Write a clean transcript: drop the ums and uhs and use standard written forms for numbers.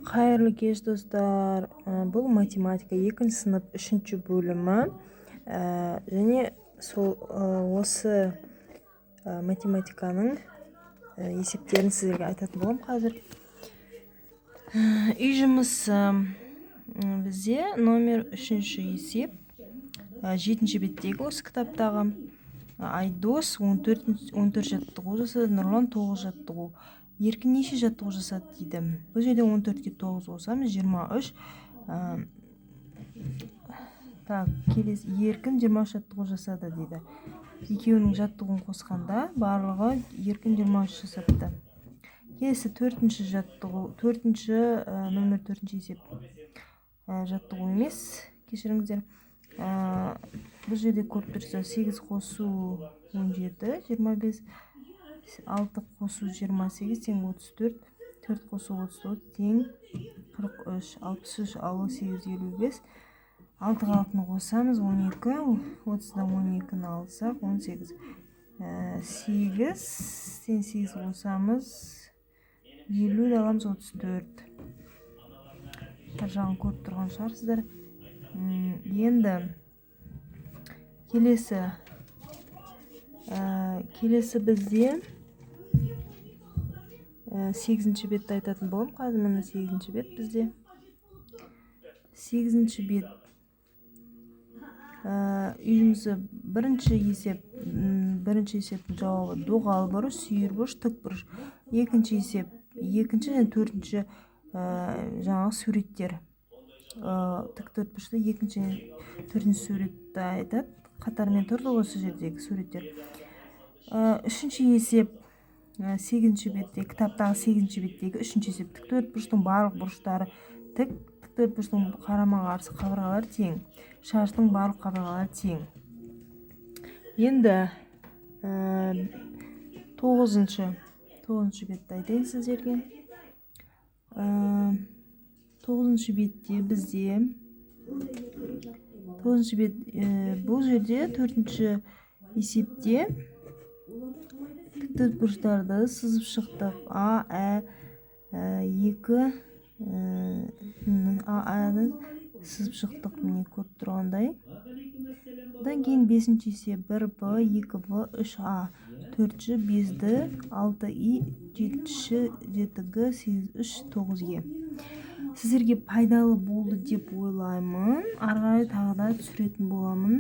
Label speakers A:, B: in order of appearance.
A: Қайырлы кеш достар. Бұл математика 2 сынып 3 бөлімі. Және осы математиканың есептерін сіздерге айтатын боламын қазір. Үй жұмысы бізде номер 3 есеп. 7 беттегі осы кітаптағы. Айдос 14 жаттығу жасады, Нұрлан 9 жаттығу. Еркін неше жаттығу жасады дейді. Бұл жерде 14-ке 9 қосамыз, 23. Келесі Еркін 23 жаттығу жасады дейді. Екеуінің жаттығуын қосқанда барлығы Еркін 23 жасапты. Келесі 4-ші жаттығу, номер 4-ші есеп. Жаттығу емес, кешіріңіздер. Бұл жерде көріп тұрсыздар, 8 қосу 17, 25, 6 қосу 28 тең 34, 4 қосу 34 тең 43, 63, 8, 55, 6-ға 6-ны қосамыз 12, 30-дан 12-ні алсақ 18, 8 тең 8 қосамыз 50 аламыз 34. Жағын көріп тұрған шығарсыздар. Енді келесі бізде 8-ші бетті айтатын болам. Қазір міне 8-ші бет бізде. 8-ші бет үй жұмысы бірінші есептің жауабы доғал бұрыш, сүйір бұрыш, тік бұрыш. Екінші есеп, екінші және төртінші жаңағы суреттер. Тік төртбұрышты екінші төртінші суретті айтады. Қатармен тұрды осы жердегі суреттер. Үшінші есеп 8-ші бетте, кітаптағы 8-ші беттегі үшінші есеп. Тік төртбұрыштың барлық бұрыштары тік төртбұрыштың қарама қарсы қабырғалары тең. Шарштың барлық қабырғалары тең. Енді 9-ші бетті айтайын сіздерге. 9-ші бетте бізде 9-ші бет бұл жерде 4-ші есепте төртбұрыштарды сызып шықтық. А, Ә, 2 А-ны сызып шықтық, міне көріп тұрғандай. Одан кейін 5-ші есеп 1Б, 2Б, 3А, 4-ші 5-ді, 6И, 7-ші 7Г, 8-3, 9Е. Сіздерге пайдалы болды деп ойлаймын. Ары қарай тағы да түсіретін боламын.